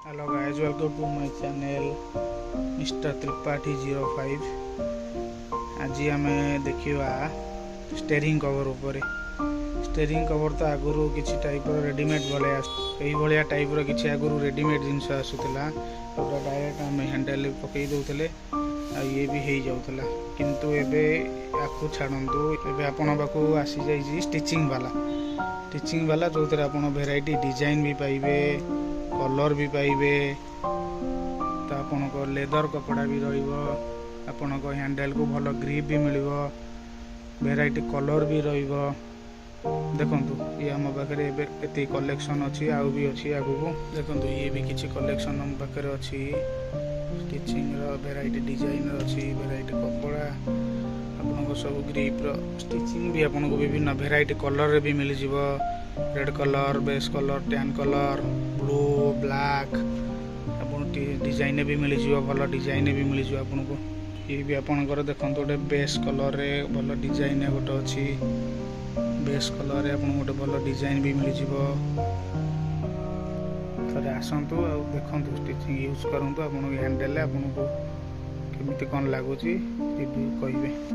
Hello guys, welcome to my channel Mr. Tripathi 05। आज आम देखा स्टेरिंग कवर उपर स्टेरिंग कवर तो आगुरी किसी टाइप रेडीमेड भाया टाइप किसी आगुरी रेडीमेड जिनस आसूला डायरेक्ट आम हैंडल पकई दौले ये भी हो जाऊला किंतु एबे आपको छाड़ू एबे आपण पाखु आसी जाइए स्टिचिंग वाला जो थे आप भेराइटी डिजाइन भी पाइबे कलर भी पाइबे तो आपण को लेदर कपड़ा भी आपण को हैंडल को भल ग्रिप भी मिल भेराइटी कलर भी देखु ये आम पाखे एत कलेक्शन अच्छी आउ भी अच्छी आगू देखु ये भी किसी कलेक्शन आम पाखे अच्छी स्टिचिंग भेराइटी डिजाइन अच्छी भेराइटी कपड़ा आपन को सब ग्रिप स्टिचिंग भी आपन को विभिन्न भेराइटी कलर भी मिल red colour base colour tan colour blue black आपन डिजाइन भी मिल भल डिजाइन भी मिल आपन को ये भी आपनकर देखो गोटे बेस कलर रे भल डिजाइन गोटे अच्छी बेस कलर रे आपन गोटे भल डिजाइन भी मिल थे आसतु आ देखु स्टिचिंग यूज करूँ आपन हैंडल आपन को केमी कौन लगुच रिव्यू कहे।